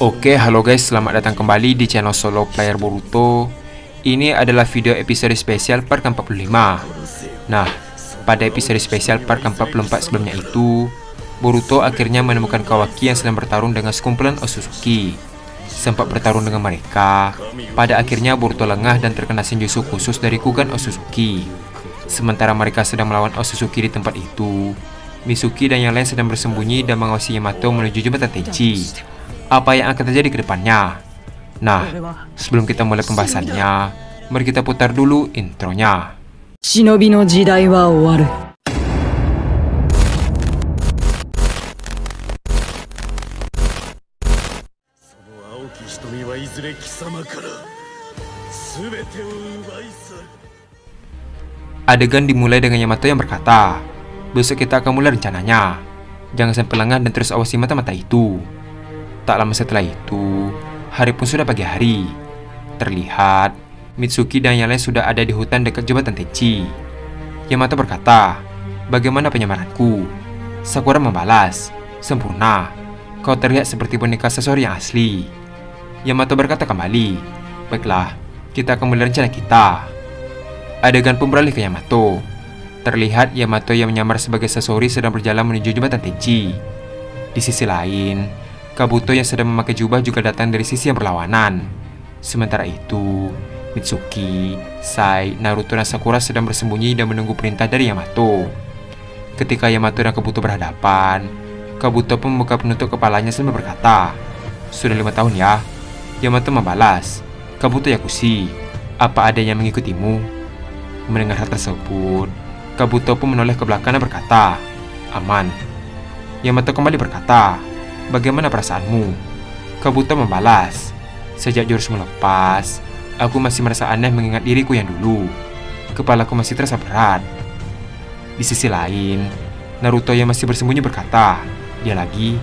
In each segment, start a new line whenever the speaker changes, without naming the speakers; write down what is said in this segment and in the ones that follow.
Oke, halo guys, selamat datang kembali di channel Solo Player Boruto. Ini adalah video episode spesial part ke-45. Nah, pada episode spesial part ke-44 sebelumnya itu, Boruto akhirnya menemukan Kawaki yang sedang bertarung dengan sekumpulan Otsutsuki. Sempat bertarung dengan mereka, pada akhirnya Boruto lengah dan terkena senjutsu khusus dari Kugan Otsutsuki. Sementara mereka sedang melawan Otsutsuki di tempat itu, Mitsuki dan yang lain sedang bersembunyi dan mengawasi Yamato menuju jembatan Tenchi. Apa yang akan terjadi ke depannya? Nah, sebelum kita mulai pembahasannya, mari kita putar dulu intronya.
Shinobi no jidai wa owaru.
Adegan dimulai dengan Yamato yang berkata, "Besok kita akan mulai rencananya. Jangan sampai lengah dan terus awasi mata-mata itu." Tak lama setelah itu, hari pun sudah pagi hari. Terlihat, Mitsuki dan yang lain sudah ada di hutan dekat jembatan Tenchi. Yamato berkata, "Bagaimana penyamaranku?" Sakura membalas, "Sempurna. Kau terlihat seperti boneka seseorang yang asli." Yamato berkata kembali, "Baiklah, kita akan mulai rencana kita." Adegan pun beralih ke Yamato. Terlihat Yamato yang menyamar sebagai sesori sedang berjalan menuju jembatan Tenchi. Di sisi lain, Kabuto yang sedang memakai jubah juga datang dari sisi yang berlawanan. Sementara itu, Mitsuki, Sai, Naruto, dan Sakura sedang bersembunyi dan menunggu perintah dari Yamato. Ketika Yamato dan Kabuto berhadapan, Kabuto pun membuka penutup kepalanya sambil berkata, "Sudah 5 tahun ya?" Yamato membalas, "Kabuto Yakushi, apa ada yang mengikutimu?" Mendengar hal tersebut, Kabuto pun menoleh ke belakang dan berkata, "Aman." Yamato kembali berkata, "Bagaimana perasaanmu?" Kabuto membalas, "Sejak jurusmu lepas, aku masih merasa aneh mengingat diriku yang dulu. Kepalaku masih terasa berat." Di sisi lain, Naruto yang masih bersembunyi berkata, "Dia lagi?"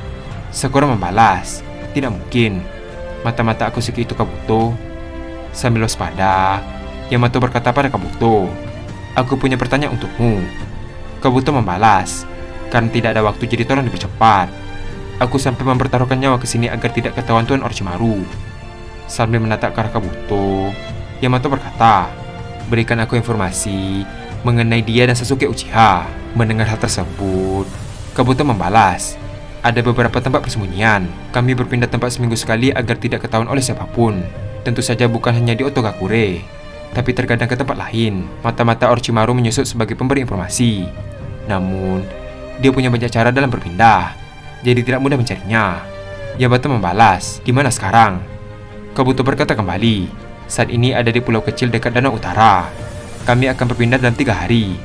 Sakura membalas, "Tidak mungkin. Mata-mata aku suki itu Kabuto." Sambil waspada, Yamato berkata pada Kabuto, "Aku punya pertanyaan untukmu." Kabuto membalas, "Karena tidak ada waktu jadi tolong dipercepat. Aku sampai mempertaruhkan nyawa ke sini agar tidak ketahuan Tuan Orochimaru." Sambil menatap ke arah Kabuto, Yamato berkata, "Berikan aku informasi mengenai dia dan Sasuke Uchiha." Mendengar hal tersebut, Kabuto membalas, "Ada beberapa tempat persembunyian. Kami berpindah tempat seminggu sekali agar tidak ketahuan oleh siapapun. Tentu saja bukan hanya di Otogakure, tapi terkadang ke tempat lain. Mata-mata Orochimaru menyusut sebagai pemberi informasi. Namun, dia punya banyak cara dalam berpindah, jadi tidak mudah mencarinya." Yamato membalas, "Di mana sekarang?" Kabuto berkata kembali, "Saat ini ada di pulau kecil dekat Danau Utara. Kami akan berpindah dalam 3 hari.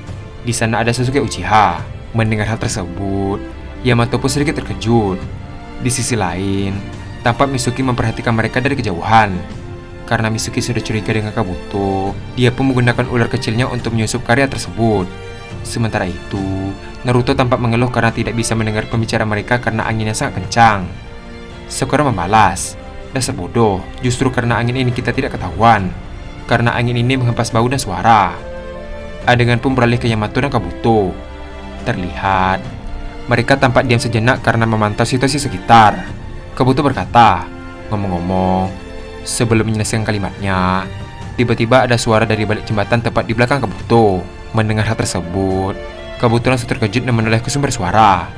Di sana ada Sasuke Uchiha." Mendengar hal tersebut, Yamato pun sedikit terkejut. Di sisi lain, tampak Mitsuki memperhatikan mereka dari kejauhan. Karena Mitsuki sudah curiga dengan Kabuto, dia pun menggunakan ular kecilnya untuk menyusup karya tersebut. Sementara itu, Naruto tampak mengeluh karena tidak bisa mendengar pembicaraan mereka karena anginnya sangat kencang. Sakura membalas, "Dasar bodoh, justru karena angin ini kita tidak ketahuan. Karena angin ini menghempas bau dan suara." Adegan pun beralih ke Yamato dan Kabuto. Terlihat, mereka tampak diam sejenak karena memantau situasi sekitar. Kabuto berkata, "Ngomong-ngomong," sebelum menyelesaikan kalimatnya, tiba-tiba ada suara dari balik jembatan tepat di belakang Kabuto. Mendengar hal tersebut, Kabuto langsung terkejut dan menoleh ke sumber suara.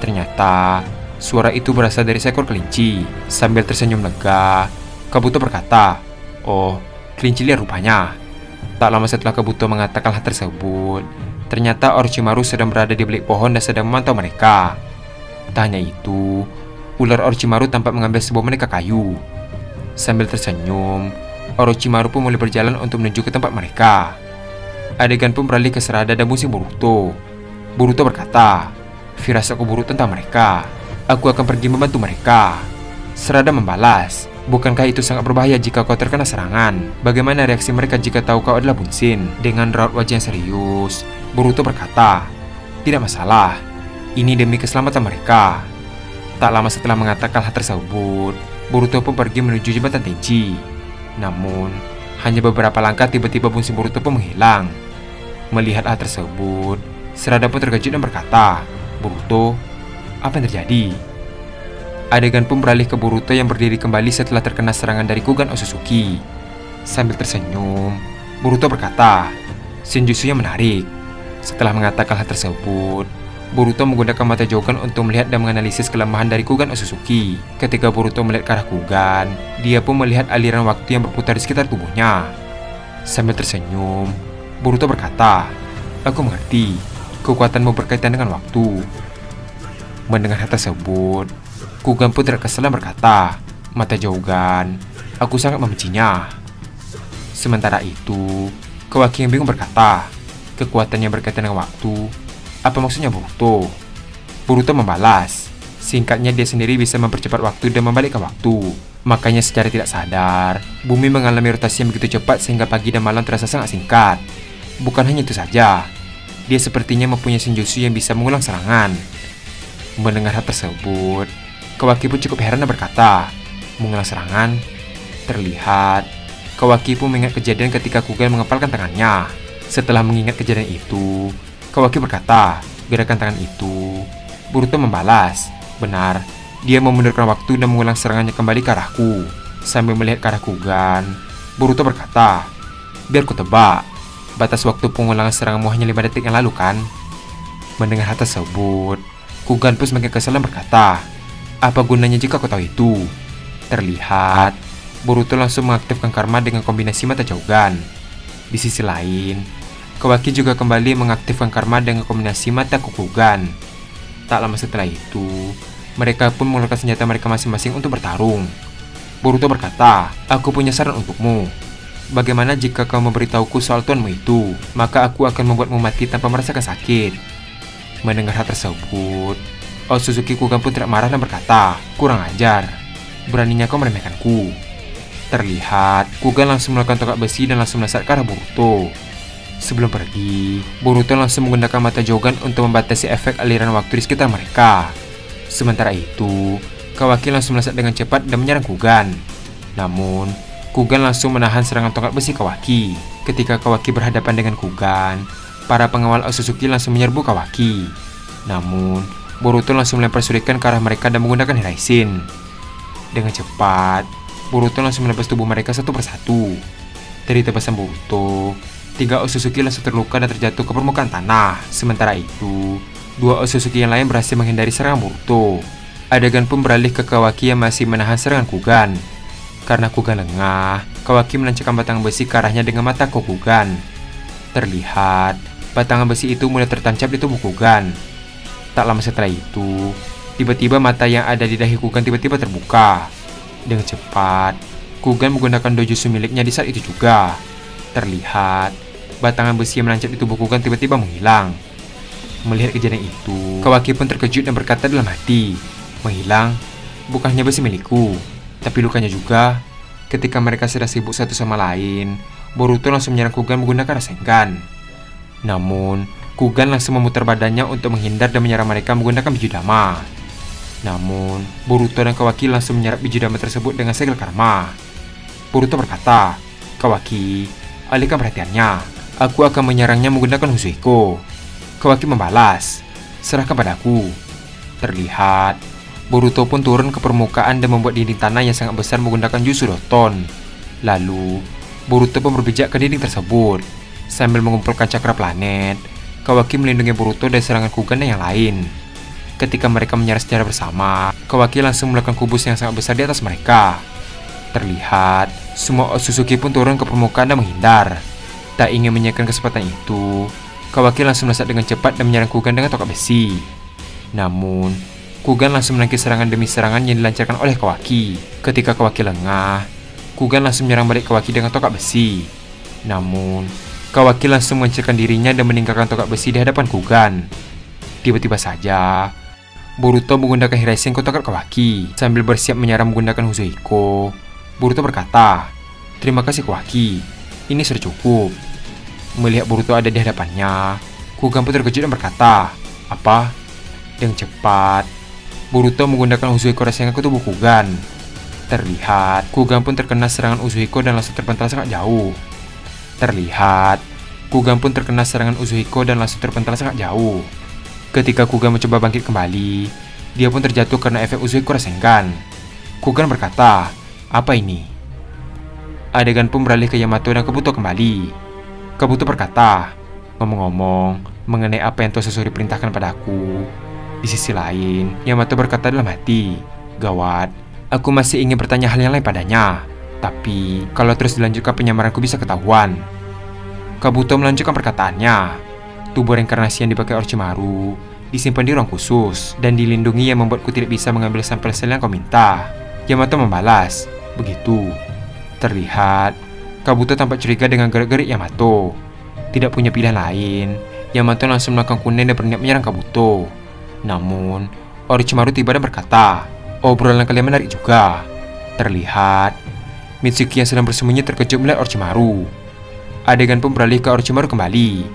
Ternyata, suara itu berasal dari seekor kelinci. Sambil tersenyum lega, Kabuto berkata, "Oh, kelinci liar rupanya." Tak lama setelah Kabuto mengatakan hal tersebut, ternyata Orochimaru sedang berada di balik pohon dan sedang memantau mereka. Tak hanya itu, ular Orochimaru tampak mengambil sebuah boneka kayu. Sambil tersenyum, Orochimaru pun mulai berjalan untuk menuju ke tempat mereka. Adegan pun beralih ke Sarada dan musim Boruto. Boruto berkata, "Firasatku buruk tentang mereka. Aku akan pergi membantu mereka." Sarada membalas, "Bukankah itu sangat berbahaya jika kau terkena serangan? Bagaimana reaksi mereka jika tahu kau adalah Bunsin?" Dengan raut wajah yang serius, Boruto berkata, "Tidak masalah. Ini demi keselamatan mereka." Tak lama setelah mengatakan hal tersebut, Boruto pun pergi menuju jembatan Tenchi. Namun, hanya beberapa langkah tiba-tiba Bunsin Boruto pun menghilang. Melihat hal tersebut, Sarada pun terkejut dan berkata, "Boruto, apa yang terjadi?" Adegan pun beralih ke Boruto yang berdiri kembali setelah terkena serangan dari Kugan Otsutsuki. Sambil tersenyum, Boruto berkata, "Senjutsu yang menarik." Setelah mengatakan hal tersebut, Boruto menggunakan mata Jogan untuk melihat dan menganalisis kelemahan dari Kugan Otsutsuki. Ketika Boruto melihat ke arah Kugan, dia pun melihat aliran waktu yang berputar di sekitar tubuhnya. Sambil tersenyum, Boruto berkata, "Aku mengerti, kekuatanmu berkaitan dengan waktu." Mendengar hal tersebut, Kugan pun terkesan dan berkata, "Mata Jogan, aku sangat membencinya." Sementara itu, Kawaki yang bingung berkata, "Kekuatannya berkaitan dengan waktu? Apa maksudnya Boruto?" Boruto membalas, singkatnya dia sendiri bisa mempercepat waktu dan membalikkan waktu. Makanya secara tidak sadar, bumi mengalami rotasi yang begitu cepat sehingga pagi dan malam terasa sangat singkat. Bukan hanya itu saja, dia sepertinya mempunyai senjutsu yang bisa mengulang serangan. Mendengar hal tersebut, Kawaki pun cukup heran dan berkata, "Mengulang serangan?" Terlihat, Kawaki pun mengingat kejadian ketika Kugan mengepalkan tangannya. Setelah mengingat kejadian itu, Kawaki berkata, "Gerakan tangan itu." Boruto membalas, "Benar, dia memundurkan waktu dan mengulang serangannya kembali ke arahku." Sambil melihat ke arah Kugan, Boruto berkata, "Biar ku tebak, batas waktu pengulangan seranganmu hanya 5 detik yang lalu kan?" Mendengar hal tersebut, Kugan pun semakin kesal dan berkata, "Apa gunanya jika kau tahu itu?" Terlihat, Boruto langsung mengaktifkan karma dengan kombinasi mata Jogan. Di sisi lain, Kawaki juga kembali mengaktifkan karma dengan kombinasi mata Kukugan. Tak lama setelah itu, mereka pun mengeluarkan senjata mereka masing-masing untuk bertarung. Boruto berkata, "Aku punya saran untukmu. Bagaimana jika kau memberitahuku soal tuanmu itu? Maka aku akan membuatmu mati tanpa merasakan sakit." Mendengar hal tersebut, Otsutsuki Kugan pun tidak marah dan berkata, "Kurang ajar. Beraninya kau meremehkanku." Terlihat, Kugan langsung melakukan tongkat besi dan langsung melesat ke arah Boruto. Sebelum pergi, Boruto langsung menggunakan mata Jogan untuk membatasi efek aliran waktu di sekitar mereka. Sementara itu, Kawaki langsung melesat dengan cepat dan menyerang Kugan. Namun, Kugan langsung menahan serangan tongkat besi Kawaki. Ketika Kawaki berhadapan dengan Kugan, para pengawal Otsutsuki langsung menyerbu Kawaki. Namun, Boruto langsung melempar shuriken ke arah mereka dan menggunakan Hiraishin. Dengan cepat, Boruto langsung menebas tubuh mereka satu persatu. Dari tebasan Boruto, 3 Otsutsuki langsung terluka dan terjatuh ke permukaan tanah. Sementara itu, 2 Otsutsuki yang lain berhasil menghindari serangan Boruto. Adegan pun beralih ke Kawaki yang masih menahan serangan Kugan. Karena Kugan lengah, Kawaki menancapkan batangan besi ke arahnya dengan mata Kokugan. Terlihat, batangan besi itu mulai tertancap di tubuh Kugan. Tak lama setelah itu, tiba-tiba mata yang ada di dahi Kugan tiba-tiba terbuka. Dengan cepat, Kugan menggunakan dojutsu miliknya di saat itu juga. Terlihat, batangan besi yang menancap di tubuh Kugan tiba-tiba menghilang. Melihat kejadian itu, Kawaki pun terkejut dan berkata dalam hati, "Menghilang? Bukan hanya besi milikku, tapi lukanya juga." Ketika mereka sedang sibuk satu sama lain, Boruto langsung menyerang Kugan menggunakan Rasengan. Namun, Kugan langsung memutar badannya untuk menghindar dan menyerang mereka menggunakan Bijudama. Namun, Boruto dan Kawaki langsung menyerap Bijudama tersebut dengan segel karma. Boruto berkata, "Kawaki, alihkan perhatiannya. Aku akan menyerangnya menggunakan Huzuiko." Kawaki membalas, "Serahkan padaku." Terlihat, Boruto pun turun ke permukaan dan membuat dinding tanah yang sangat besar menggunakan Jutsu Doton. Lalu, Boruto pun berpijak ke dinding tersebut. Sambil mengumpulkan cakra planet, Kawaki melindungi Boruto dari serangan Kugan dan yang lain. Ketika mereka menyerang secara bersama, Kawaki langsung melakukan kubus yang sangat besar di atas mereka. Terlihat, semua Otsutsuki pun turun ke permukaan dan menghindar. Tak ingin menyiapkan kesempatan itu, Kawaki langsung melesat dengan cepat dan menyerang Kugan dengan tongkat besi. Namun, Kugan langsung menangkis serangan demi serangan yang dilancarkan oleh Kawaki. Ketika Kawaki lengah, Kugan langsung menyerang balik Kawaki dengan tongkat besi. Namun, Kawaki langsung menghancurkan dirinya dan meninggalkan tongkat besi di hadapan Kugan. Tiba-tiba saja, Boruto menggunakan Hiraishin ke tongkat Kawaki. Sambil bersiap menyerang menggunakan Huzuiko, Boruto berkata, "Terima kasih Kawaki, ini sudah cukup." Melihat Boruto ada di hadapannya, Kugan pun terkejut dan berkata, "Apa?" Dengan cepat, Boruto menggunakan Huzuiko Rasengan ke tubuh Kugan. Terlihat, Kugan pun terkena serangan Huzuiko dan langsung terpental sangat jauh. Terlihat, Kugan pun terkena serangan Huzuiko dan langsung terpental sangat jauh. Ketika Kugan mencoba bangkit kembali, Dia pun terjatuh karena efek Uzui Rasengan. Kugan berkata, "Apa ini?" Adegan pun beralih ke Yamato dan Kabuto kembali. Kabuto berkata, "Ngomong-ngomong, mengenai apa yang Tua Sasori perintahkan padaku." Di sisi lain, Yamato berkata dalam hati, "Gawat, aku masih ingin bertanya hal yang lain padanya. Tapi, kalau terus dilanjutkan penyamaranku bisa ketahuan." Kabuto melanjutkan perkataannya. Tubuh reinkarnasi yang dipakai Orochimaru disimpan di ruang khusus dan dilindungi yang membuatku tidak bisa mengambil sampel sel yang kau minta. Yamato membalas, "Begitu." Terlihat, Kabuto tampak curiga dengan gerak-gerik Yamato. Tidak punya pilihan lain, Yamato langsung melakukan kunen dan berniat menyerang Kabuto. Namun, Orochimaru tiba dan berkata, "Obrolan kalian menarik juga." Terlihat, Mitsuki yang sedang bersembunyi terkejut melihat Orochimaru. Adegan pun beralih ke Orochimaru kembali.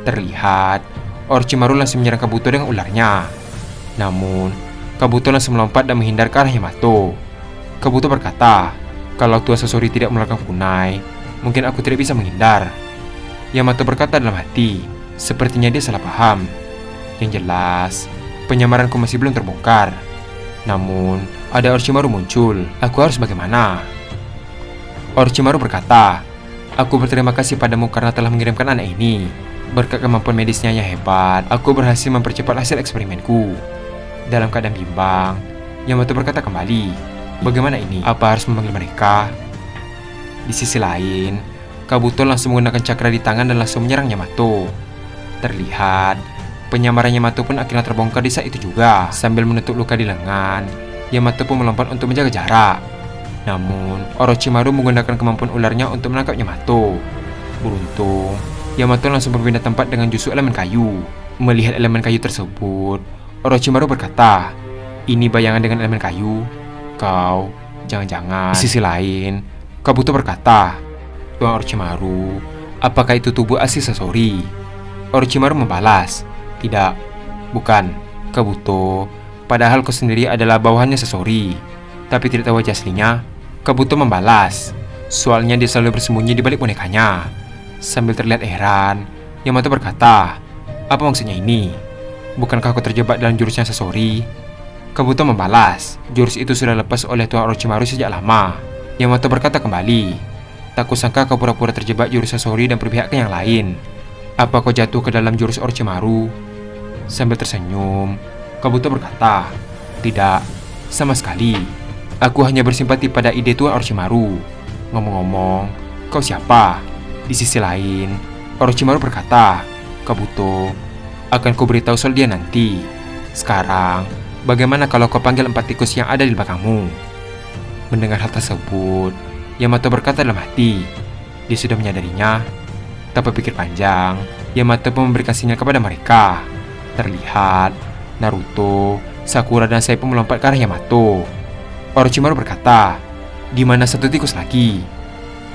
Terlihat, Orochimaru langsung menyerang Kabuto dengan ularnya. Namun, Kabuto langsung melompat dan menghindar ke arah Yamato. Kabuto berkata, "Kalau Tua Sasori tidak melakukan kunai, mungkin aku tidak bisa menghindar." Yamato berkata dalam hati, sepertinya dia salah paham. Yang jelas, penyamaranku masih belum terbongkar. Namun, ada Orochimaru muncul. Aku harus bagaimana? Orochimaru berkata, "Aku berterima kasih padamu karena telah mengirimkan anak ini. Berkat kemampuan medisnya yang hebat, aku berhasil mempercepat hasil eksperimenku." Dalam keadaan bimbang, Yamato berkata kembali, "Bagaimana ini? Apa harus memanggil mereka?" Di sisi lain, Kabuto langsung menggunakan cakra di tangan dan langsung menyerang Yamato. Terlihat, penyamaran Yamato pun akhirnya terbongkar di saat itu juga. Sambil menutup luka di lengan, Yamato pun melompat untuk menjaga jarak. Namun, Orochimaru menggunakan kemampuan ularnya untuk menangkap Yamato. Beruntung, Yamato langsung berpindah tempat dengan justru elemen kayu. Melihat elemen kayu tersebut, Orochimaru berkata, "Ini bayangan dengan elemen kayu. Kau, jangan-jangan." Di sisi lain, Kabuto berkata, "Tuan Orochimaru, apakah itu tubuh asli Sasori?" Orochimaru membalas, "Tidak, bukan, Kabuto. Padahal kau sendiri adalah bawahannya Sasori. Tapi tidak tahu wajah aslinya." Kabuto membalas, "Soalnya dia selalu bersembunyi di balik bonekanya." Sambil terlihat heran, Yamato berkata, "Apa maksudnya ini? Bukankah kau terjebak dalam jurusnya Sasori?" Kabuto membalas, "Jurus itu sudah lepas oleh Tuan Orochimaru sejak lama." Yamato berkata kembali, "Tak kusangka kau pura-pura terjebak jurus Sasori dan berpihak ke yang lain. Apa kau jatuh ke dalam jurus Orochimaru?" Sambil tersenyum, Kabuto berkata, "Tidak, sama sekali. Aku hanya bersimpati pada ide Tuan Orochimaru. Ngomong-ngomong, kau siapa?" Di sisi lain, Orochimaru berkata, "Kabuto, akan ku beritahu soal dia nanti. Sekarang, bagaimana kalau kau panggil 4 tikus yang ada di belakangmu?" Mendengar hal tersebut, Yamato berkata dalam hati, dia sudah menyadarinya. Tanpa pikir panjang, Yamato pun memberikan sinyal kepada mereka. Terlihat, Naruto, Sakura, dan Sai pun melompat ke arah Yamato. Orochimaru berkata, "Di mana satu tikus lagi?"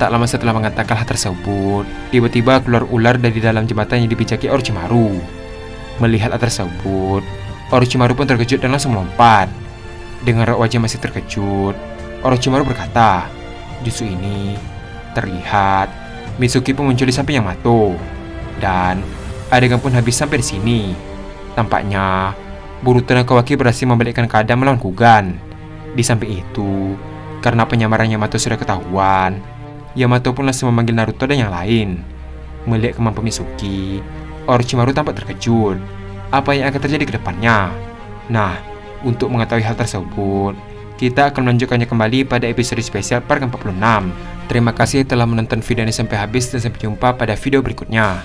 Tak lama setelah mengatakan hal tersebut, tiba-tiba keluar ular dari dalam jembatan yang dipijaki Orochimaru. Melihat hal tersebut, Orochimaru pun terkejut dan langsung melompat. Dengan raut wajah masih terkejut, Orochimaru berkata, "Jutsu ini." Terlihat, Mitsuki pun muncul di samping Yamato. Dan adegan pun habis sampai di sini. Tampaknya, Boruto dan Kawaki berhasil membalikkan keadaan melawan Kugan. Di samping itu, karena penyamaran Yamato sudah ketahuan, Yamato pun langsung memanggil Naruto dan yang lain. Melihat kemampuan Mitsuki, Orochimaru tampak terkejut. Apa yang akan terjadi ke depannya? Nah, untuk mengetahui hal tersebut, kita akan melanjutkannya kembali pada episode spesial part ke-46. Terima kasih telah menonton video ini sampai habis dan sampai jumpa pada video berikutnya.